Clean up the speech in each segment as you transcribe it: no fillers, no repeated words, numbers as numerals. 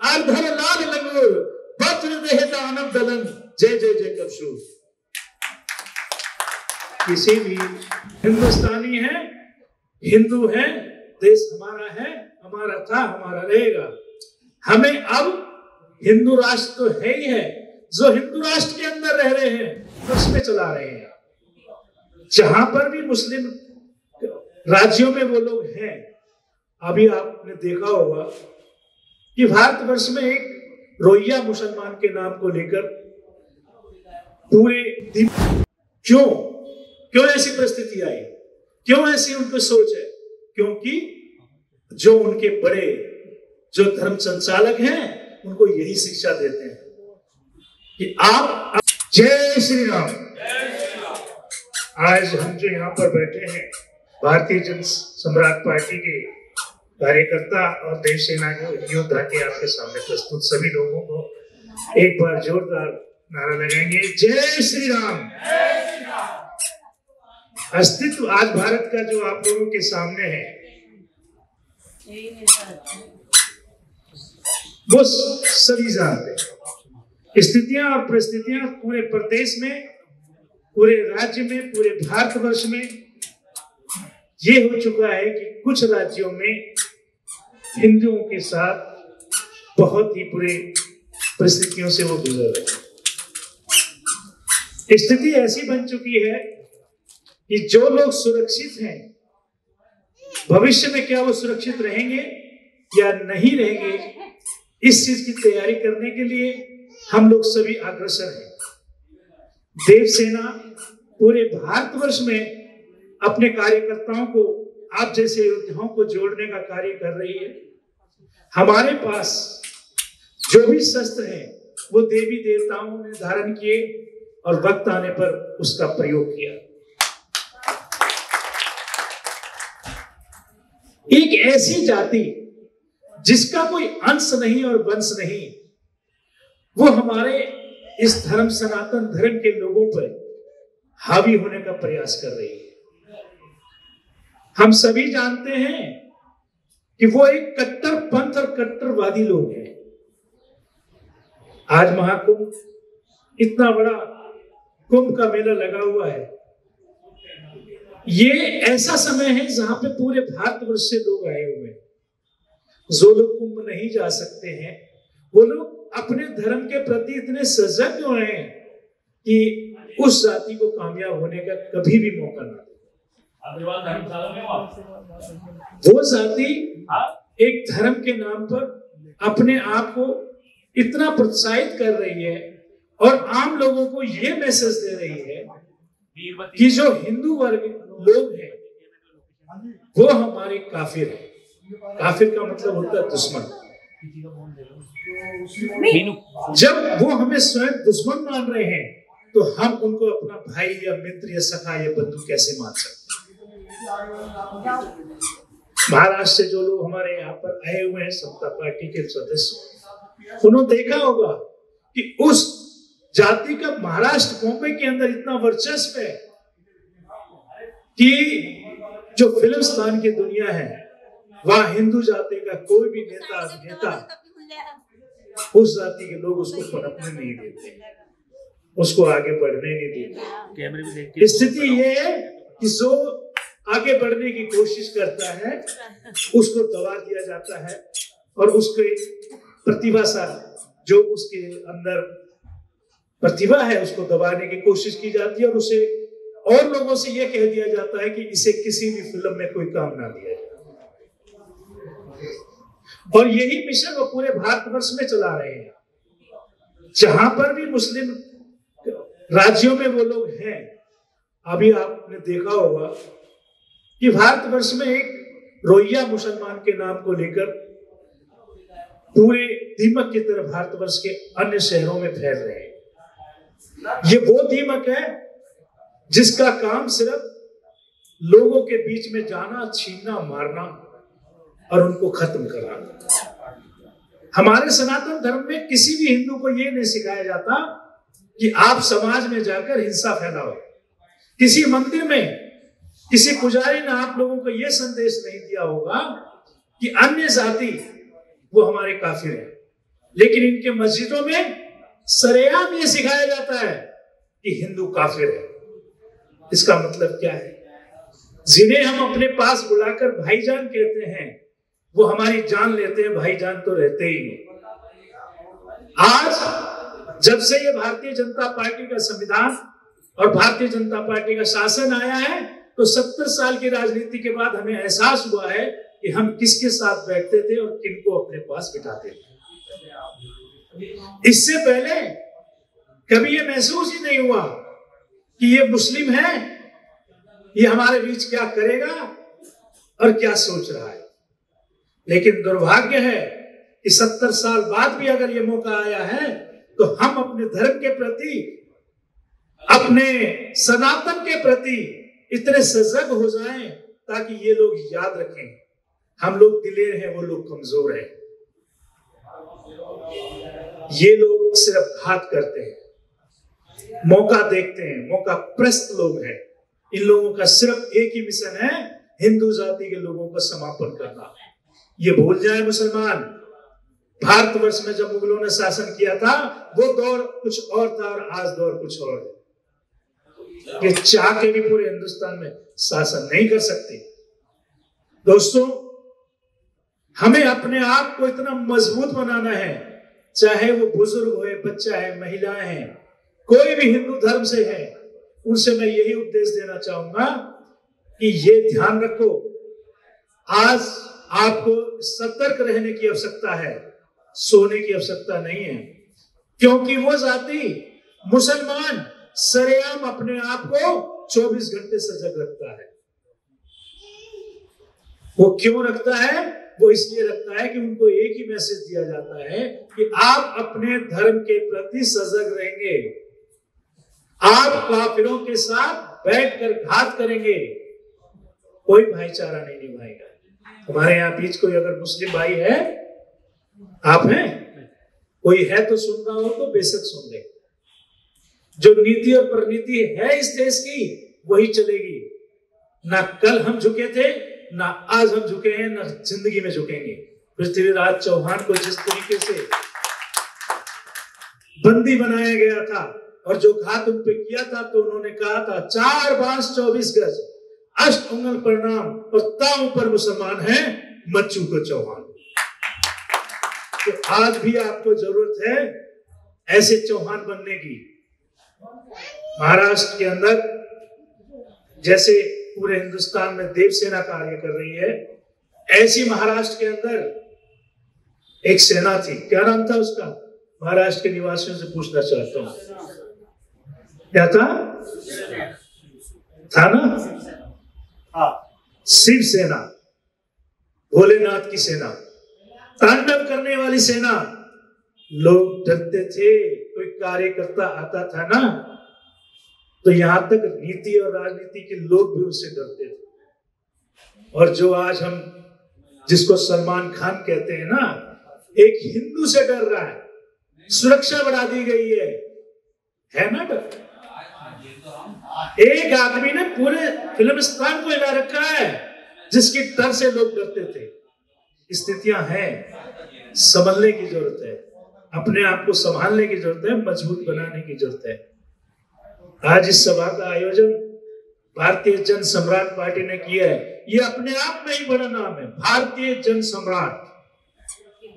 आर्धर लाल लंगूर वज्र देह दानव दलन जय जय जय कपशूर। किसी भी हिंदुस्तानी है, हिंदू है, देश हमारा है, हमारा था, हमारा रहेगा। हमें अब हिंदू राष्ट्र तो है ही है, जो हिंदू राष्ट्र के अंदर रह रहे हैं उसमें चला रहे हैं। जहां पर भी मुस्लिम राज्यों में वो लोग हैं, अभी आपने देखा होगा कि भारतवर्ष में एक रोहिंग्या मुसलमान के नाम को लेकर पूरे दिन क्यों ऐसी परिस्थिति आई, क्यों ऐसी उनकी सोच है? क्योंकि जो उनके बड़े जो धर्म संचालक हैं उनको यही शिक्षा देते हैं कि आप जय श्री राम। आज हम जो यहाँ पर बैठे हैं, भारतीय जन सम्राट पार्टी के कार्यकर्ता और देश सेना के योद्धा के आपके सामने प्रस्तुत सभी लोगों को एक बार जोरदार नारा लगाएंगे, जय श्री राम। अस्तित्व आज भारत का जो आप लोगों के सामने है वो सभी जानते हैं। स्थितियां और परिस्थितियां पूरे प्रदेश में, पूरे राज्य में, पूरे भारतवर्ष में ये हो चुका है कि कुछ राज्यों में हिंदुओं के साथ बहुत ही बुरी परिस्थितियों से वो गुजर रहे हैं। स्थिति ऐसी बन चुकी है कि जो लोग सुरक्षित हैं, भविष्य में क्या वो सुरक्षित रहेंगे या नहीं रहेंगे, इस चीज की तैयारी करने के लिए हम लोग सभी अग्रसर हैं। देव सेना पूरे भारतवर्ष में अपने कार्यकर्ताओं को, आप जैसे योद्धाओं को जोड़ने का कार्य कर रही है। हमारे पास जो भी शस्त्र हैं वो देवी देवताओं ने धारण किए और वक्त आने पर उसका प्रयोग किया। एक ऐसी जाति जिसका कोई अंश नहीं और वंश नहीं, वो हमारे इस धर्म, सनातन धर्म के लोगों पर हावी होने का प्रयास कर रही है। हम सभी जानते हैं कि वो एक कट्टरपंथ और कट्टरवादी लोग हैं। आज महाकुंभ, इतना बड़ा कुंभ का मेला लगा हुआ है। ये ऐसा समय है जहां पे पूरे भारतवर्ष से लोग आए हुए हैं। जो लोग कुंभ नहीं जा सकते हैं, वो लोग अपने धर्म के प्रति इतने सजग हुए हैं कि उस जाति को कामयाब होने का कभी भी मौका ना दे। वो जाति एक धर्म के नाम पर अपने आप को इतना प्रोत्साहित कर रही है और आम लोगों को ये मैसेज दे रही है कि जो हिंदू वर्ग लोग हैं वो हमारे काफिर हैं। काफिर का मतलब होता है दुश्मन। जब वो हमें स्वयं दुश्मन मान रहे हैं तो हम उनको अपना भाई या मित्र या सखा या बंधु कैसे मान सकते हैं? महाराष्ट्र से जो लोग हमारे यहाँ पर आए हुए हैं, सत्ता पार्टी के सदस्य, उन्होंने देखा होगा कि उस जाति का महाराष्ट्र, बॉम्बे के अंदर इतना वर्चस्व है कि जो फिल्मिस्तान की दुनिया है वहां हिंदू जाति का कोई भी नेता अभिनेता उस जाति के लोग उसको पनपने नहीं देते, उसको आगे बढ़ने नहीं देते। स्थिति ये है कि जो आगे बढ़ने की कोशिश करता है उसको दबा दिया जाता है और उसके प्रतिभाशाली जो उसके अंदर प्रतिभा है उसको दबाने की कोशिश की जाती है और उसे और लोगों से यह कह दिया जाता है कि इसे किसी भी फिल्म में कोई काम ना दिया जाए। और यही मिशन वो पूरे भारतवर्ष में चला रहे हैं। जहां पर भी मुस्लिम राज्यों में वो लोग हैं, अभी आपने देखा होगा कि भारतवर्ष में एक रोहिंग्या मुसलमान के नाम को लेकर पूरे दीमक की तरह भारतवर्ष के अन्य शहरों में फैल रहे हैं। ये वो दीमक है जिसका काम सिर्फ लोगों के बीच में जाना, छीनना, मारना और उनको खत्म करना। हमारे सनातन धर्म में किसी भी हिंदू को यह नहीं सिखाया जाता कि आप समाज में जाकर हिंसा फैलाओ। किसी मंदिर में किसी पुजारी ने आप लोगों को यह संदेश नहीं दिया होगा कि अन्य जाति वो हमारे काफिर हैं। लेकिन इनके मस्जिदों में सरेआम ये सिखाया जाता है कि हिंदू काफिर है। इसका मतलब क्या है? जिन्हें हम अपने पास बुलाकर भाईजान कहते हैं, वो हमारी जान लेते हैं, भाईजान तो रहते ही नहीं। आज जब से ये भारतीय जनता पार्टी का संविधान और भारतीय जनता पार्टी का शासन आया है, तो 70 साल की राजनीति के बाद हमें एहसास हुआ है कि हम किसके साथ बैठते थे और किनको अपने पास बिठाते थे। इससे पहले कभी ये महसूस ही नहीं हुआ कि ये मुस्लिम है, ये हमारे बीच क्या करेगा और क्या सोच रहा है। लेकिन दुर्भाग्य है कि 70 साल बाद भी अगर ये मौका आया है तो हम अपने धर्म के प्रति, अपने सनातन के प्रति इतने सजग हो जाएं ताकि ये लोग याद रखें, हम लोग दिलेर हैं, वो लोग कमजोर हैं। ये लोग सिर्फ घात करते हैं, मौका देखते हैं, मौका प्रस्त लोग हैं। इन लोगों का सिर्फ एक ही मिशन है, हिंदू जाति के लोगों का समापन करना। ये भूल जाए मुसलमान, भारतवर्ष में जब मुगलों ने शासन किया था वो दौर कुछ और था और आज दौर कुछ और है। ये चाह के भी पूरे हिंदुस्तान में शासन नहीं कर सकते। दोस्तों, हमें अपने आप को इतना मजबूत बनाना है, चाहे वो बुजुर्ग हो, बच्चा है, महिलाएं हैं, कोई भी हिंदू धर्म से है, उनसे मैं यही उपदेश देना चाहूंगा कि ये ध्यान रखो, आज आपको सतर्क रहने की आवश्यकता है, सोने की आवश्यकता नहीं है। क्योंकि वो जाति मुसलमान सरेआम अपने आप को 24 घंटे सजग रखता है। वो क्यों रखता है? वो इसलिए रखता है कि उनको एक ही मैसेज दिया जाता है कि आप अपने धर्म के प्रति सजग रहेंगे, आप काफिरों के साथ बैठकर घात करेंगे, कोई भाईचारा नहीं निभाएगा। हमारे यहाँ बीच कोई अगर मुस्लिम भाई है, आप हैं, कोई है तो सुन रहा हो तो बेशक सुन ले। जो नीति और प्रनीति है इस देश की वही चलेगी। ना कल हम झुके थे, ना आज हम झुके हैं, ना जिंदगी में झुकेंगे। पृथ्वीराज चौहान को जिस तरीके से बंदी बनाया गया था और जो घात उन पे किया था, तो उन्होंने कहा था 4 बांस 24 गज, 8 उंगल प्रणाम और ताऊ पर मुसलमान है, मच्छू को चौहान। तो आज भी आपको जरूरत है ऐसे चौहान बनने की। महाराष्ट्र के अंदर जैसे पूरे हिंदुस्तान में देवसेना कार्य कर रही है, ऐसी महाराष्ट्र के अंदर एक सेना थी। क्या नाम था उसका? महाराष्ट्र के निवासियों से पूछना चाहता हूं, क्या था ना? शिवसेना, भोलेनाथ की सेना, तांडव करने वाली सेना। लोग डरते थे, कोई कार्यकर्ता आता था ना तो यहां तक नीति और राजनीति के लोग भी उससे डरते थे। और जो आज हम जिसको सलमान खान कहते हैं ना, एक हिंदू से डर रहा है, सुरक्षा बढ़ा दी गई है ना डर? एक आदमी ने पूरे फिल्मिस्तान को हिला रखा है जिसकी डर से लोग डरते थे। स्थितियां हैं, संभलने की जरूरत है, अपने आप को संभालने की जरूरत है, मजबूत बनाने की जरूरत है। आज इस सभा का आयोजन भारतीय जन सम्राट पार्टी ने किया है। ये अपने आप में ही बड़ा नाम है, भारतीय जन सम्राट।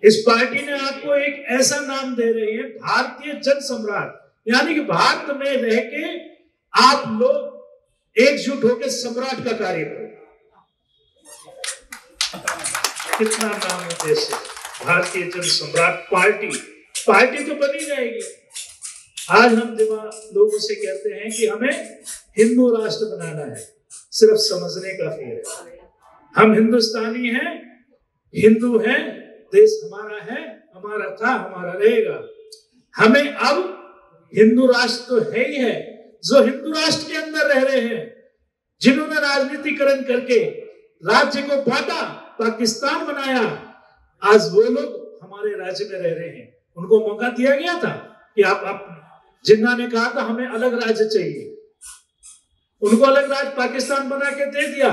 इस पार्टी ने आपको एक ऐसा नाम दे रही है, भारतीय जन सम्राट, यानी कि भारत में रह के आप लोग एकजुट होकर सम्राट का कार्य करो। कितना नाम है देश है, भारतीय जन सम्राट पार्टी। पार्टी तो बनी जाएगी। आज हम लोगों से कहते हैं कि हमें हिंदू राष्ट्र बनाना है, सिर्फ समझने का फेर है। हम हिंदुस्तानी हैं, हिंदू हैं, देश हमारा है, हमारा था, हमारा रहेगा। हमें अब हिंदू राष्ट्र तो है ही है। जो हिंदू राष्ट्र के अंदर रह रहे हैं, जिन्होंने राजनीतिकरण करके राज्य को बांटा, पाकिस्तान बनाया, आज वो लोग हमारे राज्य में रह रहे हैं। उनको मौका दिया गया था कि आप जिन्ना ने कहा था हमें अलग राज्य चाहिए, उनको अलग राज्य पाकिस्तान बना के दे दिया।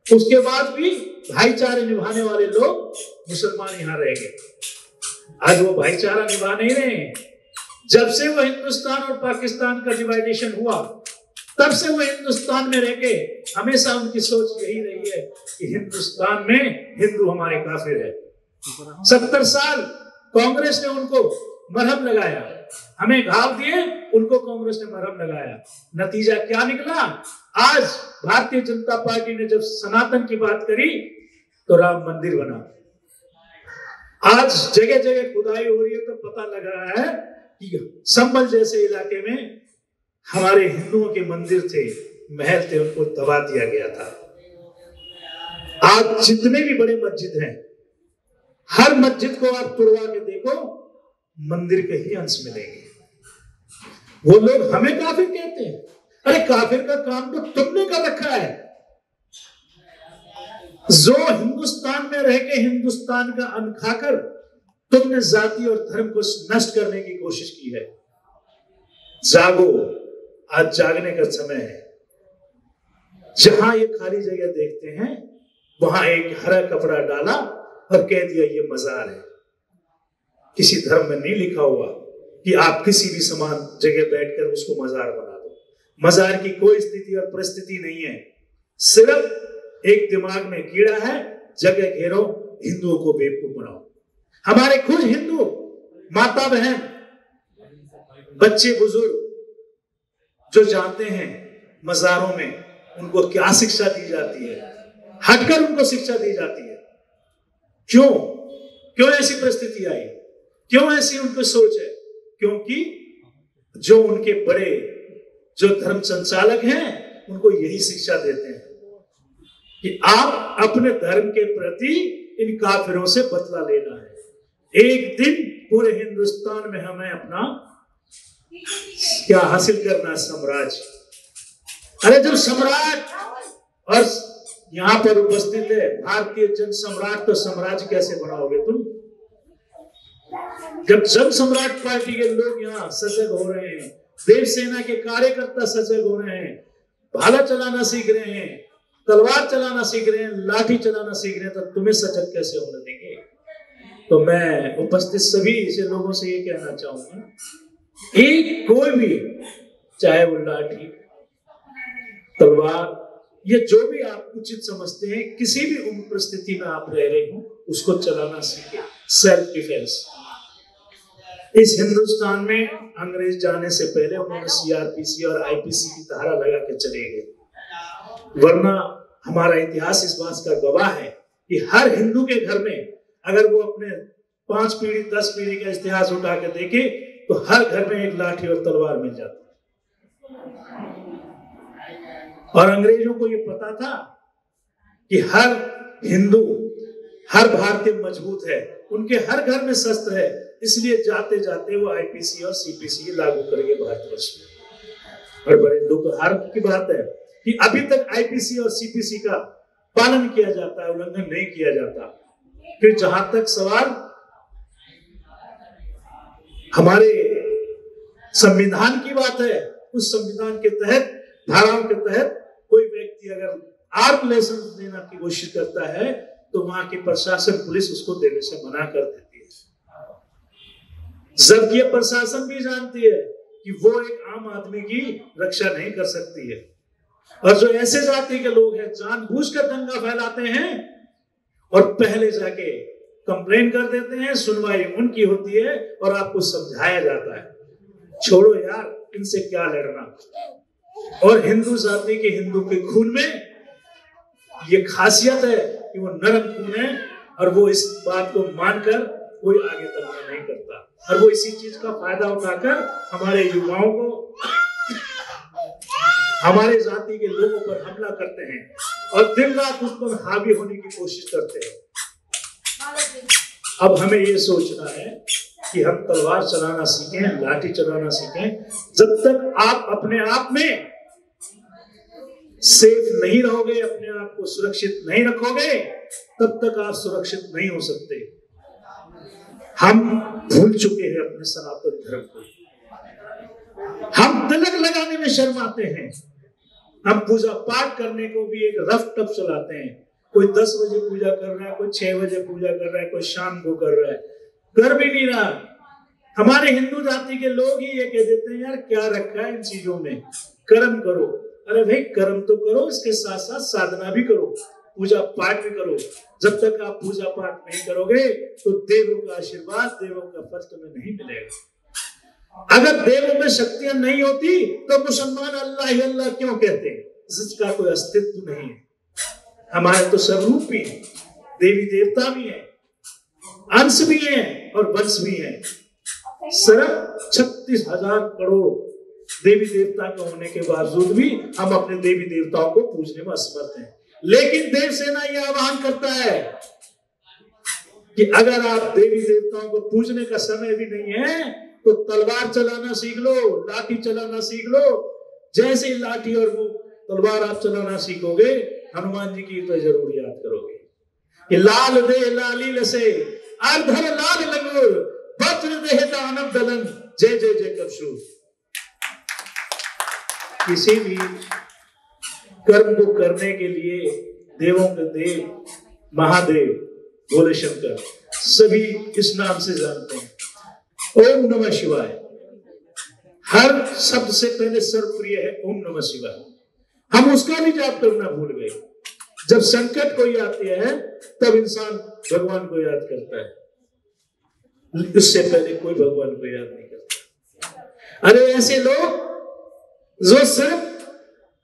उसके बाद भी भाईचारे निभाने वाले लोग मुसलमान यहां रह गए। आज वो भाईचारा निभा नहीं रहे हैं। जब से वो हिंदुस्तान और पाकिस्तान का डिवाइडेशन हुआ, तब से वो हिंदुस्तान में रह के हमेशा उनकी सोच यही रही है कि हिंदुस्तान में हिंदू हमारे काफिर है। 70 साल कांग्रेस ने उनको मरहम लगाया, हमें घाव दिए, उनको कांग्रेस ने मरहम लगाया। नतीजा क्या निकला? आज भारतीय जनता पार्टी ने जब सनातन की बात करी तो राम मंदिर बना। आज जगह जगह खुदाई हो रही है तो पता लग रहा है कि संभल जैसे इलाके में हमारे हिंदुओं के मंदिर थे, महल थे, उनको दबा दिया गया था। आज जितने भी बड़े मस्जिद हैं, हर मस्जिद को आप तुड़वा के देखो, मंदिर के ही अंश मिलेंगे। वो लोग हमें काफिर कहते हैं। अरे काफिर का काम तो तुमने कर रखा है। जो हिंदुस्तान में रह के हिंदुस्तान का अन्न खाकर तुमने जाति और धर्म को नष्ट करने की कोशिश की है। जागो, आज जागने का समय है। जहां ये खाली जगह देखते हैं वहां एक हरा कपड़ा डाला और कह दिया ये मजार है। किसी धर्म में नहीं लिखा हुआ कि आप किसी भी समान जगह बैठकर उसको मजार बना दो। मजार की कोई स्थिति और परिस्थिति नहीं है। सिर्फ एक दिमाग में कीड़ा है, जगह घेरो, हिंदुओं को बेवकूफ बनाओ। हमारे खुद हिंदू माता बहन, बच्चे बुजुर्ग जो जानते हैं मजारों में उनको क्या शिक्षा दी जाती है, हटकर उनको शिक्षा दी जाती है। क्यों ऐसी परिस्थिति आई? क्यों ऐसी उनको सोच है? क्योंकि जो उनके बड़े जो धर्म संचालक हैं उनको यही शिक्षा देते हैं कि आप अपने धर्म के प्रति इन काफिरों से बदला लेना है। एक दिन पूरे हिंदुस्तान में हमें अपना क्या हासिल करना, साम्राज्य। अरे जब सम्राट और यहां पर उपस्थित है भारतीय जन सम्राट, तो साम्राज्य कैसे बनाओगे तुम? जब जन सम्राट पार्टी के लोग यहाँ सजग हो रहे हैं, देश सेना के कार्यकर्ता सजग हो रहे हैं, भाला चलाना सीख रहे हैं, तलवार चलाना सीख रहे हैं, लाठी चलाना सीख रहे हैं, तो तुम्हें सजग कैसे होने देंगे? तो मैं उपस्थित सभी ऐसे लोगों से ये कहना चाहूंगा, एक कोई भी, चाहे वो लाठी, तलवार, ये जो भी आप उचित समझते हैं, किसी भी उम्र परिस्थिति में आप रह रहे हो, उसको चलाना सीखें। Self defence. इस हिंदुस्तान में अंग्रेज जाने से पहले उन्होंने सीआरपीसी और आईपीसी की धारा लगा के चले गए। वरना हमारा इतिहास इस बात का गवाह है कि हर हिंदू के घर में अगर वो अपने 5 पीढ़ी 10 पीढ़ी का इतिहास उठा के देखे तो हर घर में एक लाठी और तलवार मिल जाती। और अंग्रेजों को ये पता था कि हर हिंदू, हर भारतीय मजबूत है, उनके हर घर में शस्त्र है, इसलिए जाते जाते वो आईपीसी और सीपीसी लागू करेंगे भारतवर्ष में। और बड़े दुख हार्ट की बात है कि अभी तक आईपीसी और सीपीसी का पालन किया जाता है, उल्लंघन नहीं किया जाता। फिर जहां तक सवाल हमारे संविधान की बात है, उस संविधान के तहत, धाराओं के तहत कोई व्यक्ति अगर आर्म लाइसेंस देने की कोशिश करता है तो वहां की प्रशासन, पुलिस उसको देने से मना कर देती है। जबकि प्रशासन भी जानती है कि वो एक आम आदमी की रक्षा नहीं कर सकती है। और जो ऐसे जाति के लोग हैं जानबूझकर दंगा फैलाते हैं और पहले जाके कंप्लेन कर देते हैं, सुनवाई उनकी होती है और आपको समझाया जाता है छोड़ो यार, इनसे क्या लड़ना। और हिंदू जाति के, हिंदू के खून में ये खासियत है कि वो नरम खून है और वो इस बात को मानकर कोई आगे तक नहीं करता। और वो इसी चीज का फायदा उठाकर हमारे युवाओं को, हमारे जाति के लोगों पर हमला करते हैं और दिन रात उस पर हावी होने की कोशिश करते हैं। अब हमें ये सोचना है कि हम तलवार चलाना सीखें, लाठी चलाना सीखें। जब तक आप अपने आप में सेफ नहीं रहोगे, अपने आप को सुरक्षित नहीं रखोगे, तब तक आप सुरक्षित नहीं हो सकते। हम भूल चुके हैं अपने सनातन धर्म को। हम तिलक लगाने में शर्माते हैं। हम पूजा पाठ करने को भी एक रफ टफ चलाते हैं। कोई 10 बजे पूजा कर रहा है, कोई 6 बजे पूजा कर रहा है, कोई शाम को कर रहा है। कर भी नहीं रहा। हमारे हिंदू जाति के लोग ही ये कह देते हैं यार क्या रखा है इन चीजों में, कर्म करो। अरे भाई कर्म तो करो, इसके साथ साथ साधना भी करो, पूजा पाठ भी करो। जब तक आप पूजा पाठ नहीं करोगे तो देवों का आशीर्वाद, देवों का फल तुम्हें नहीं मिलेगा। अगर देवों में शक्तियां नहीं होती तो मुसलमान अल्लाह ही अल्लाह क्यों कहते हैं? जिसका कोई अस्तित्व नहीं है। हमारे तो स्वरूप भी है, देवी देवता भी है, अंश भी है और वंश भी है। सिर्फ 36,000 करोड़ देवी देवता के होने के बावजूद भी हम अपने देवी देवताओं को पूजने में असमर्थ हैं। लेकिन देवसेना यह आह्वान करता है कि अगर आप देवी देवताओं को पूजने का समय भी नहीं है तो तलवार चलाना सीख लो, लाठी चलाना सीख लो। जैसे ही लाठी और वो तलवार आप चलाना सीखोगे, हनुमान जी की तो जरूर याद करोगे कि लाल दे लालील से अर्धर लाल लंगूर वज्र देह दानव दलन जय जय जय कपशूर। किसी भी कर्म को करने के लिए देवों के देव महादेव भोले शंकर सभी इस नाम से जानते हैं, ओम नमः शिवाय। हर शब्द से पहले सर्वप्रिय है ओम नमः शिवाय। हम उसका भी जाप करना भूल गए। जब संकट कोई आते हैं तब इंसान भगवान को याद करता है, उससे पहले कोई भगवान को याद नहीं करता। अरे ऐसे लोग जो सिर्फ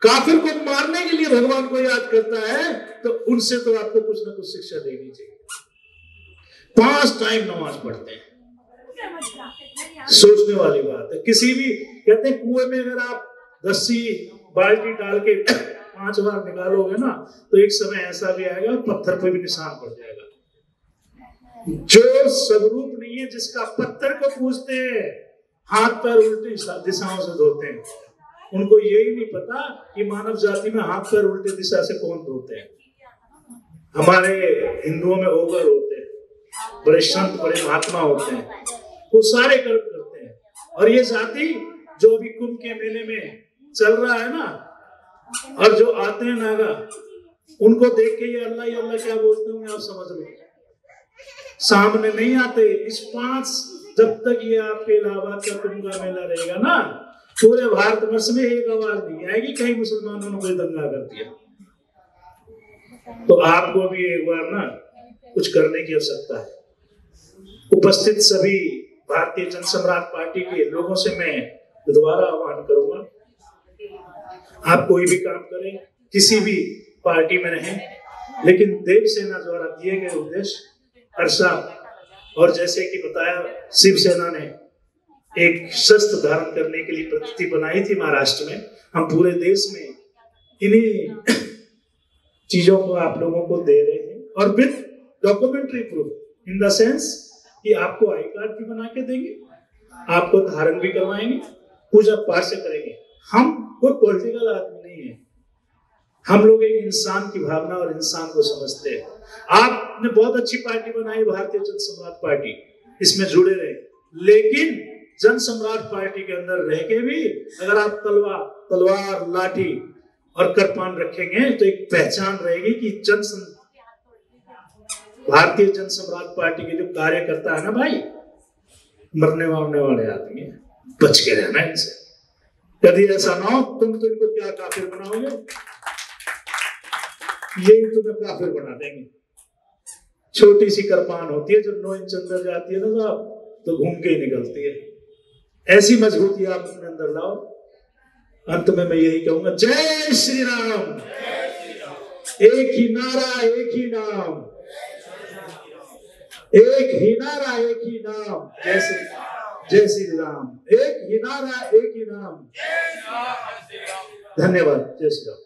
काफिर को मारने के लिए भगवान को याद करता है, तो उनसे तो आपको कुछ ना कुछ शिक्षा देनी चाहिए। 5 टाइम नमाज पढ़ते हैं, सोचने वाली बात है। किसी भी कहते हैं कुएं में अगर आप रस्सी बाल्टी डाल के 5 बार निकालोगे ना तो एक समय ऐसा भी आएगा पत्थर पे भी निशान पड़ जाएगा। जो स्वरूप नहीं है, जिसका पत्थर को पूजते हैं, हाथ पैर उल्टी दिशाओं से धोते हैं, उनको यही नहीं पता कि मानव जाति में हाथ पैर उल्टे दिशा से कौन धोते हैं। हमारे हिंदुओं में ओगर होते हैं, बड़े संत बड़े महात्मा होते हैं, वो सारे कर्म करते हैं। और ये जाति जो अभी कुंभ के मेले में चल रहा है ना, और जो आते हैं नागा, उनको देख के ये अल्लाह क्या बोलते होंगे आप समझ लो। सामने नहीं आते। इस 5 जब तक ये आपके इलाहाबाद का कुंभ का मेला रहेगा ना, पूरे भारतवर्ष में एक आवाज नहीं आएगी कहीं मुसलमानों ने कोई दंगा कर दिया। तो आपको भी एक बार ना कुछ करने की आवश्यकता है। उपस्थित सभी भारतीय जन सम्राट पार्टी के लोगों से मैं दोबारा आह्वान करूंगा, आप कोई भी काम करें, किसी भी पार्टी में रहें, लेकिन देवसेना द्वारा दिए गए उद्देश्य हर्षा, और जैसे कि बताया शिवसेना ने एक शस्त्र धारण करने के लिए पद्धति बनाई थी महाराष्ट्र में। हम पूरे देश में इन्हीं चीजों को आप लोगों को दे रहे हैं, और with documentary proof in the sense कि आपको आई कार्ड भी बना के देंगे, आपको धारण भी करवाएंगे, पूजा पाठ से करेंगे। हम कोई पॉलिटिकल आदमी नहीं है, हम लोग एक इंसान की भावना और इंसान को समझते हैं। आपने बहुत अच्छी पार्टी बनाई भारतीय जन सम्राट पार्टी, इसमें जुड़े रहे, लेकिन जन सम्राट पार्टी के अंदर रह के भी अगर आप तलवार लाठी और कृपान रखेंगे तो एक पहचान रहेगी कि भारतीय जन सम्राट पार्टी के जो कार्यकर्ता है ना भाई, मरने वाले आदमी है, बच के रहना इनसे। कभी ऐसा ना हो तुम तो इनको क्या काफिर बनाओगे, यही तुम्हें काफिर बना देंगे। छोटी सी कृपान होती है, जब 9 इंच अंदर जाती है ना साहब, तो घूम के ही निकलती है। ऐसी मजबूती आप अपने अंदर लाओ। अंत में मैं यही कहूंगा, जय श्री राम। एक ही नारा एक ही नाम, एक ही नारा एक ही नाम, जय श्री राम। एक ही नारा एक ही नाम। धन्यवाद। जय श्री राम।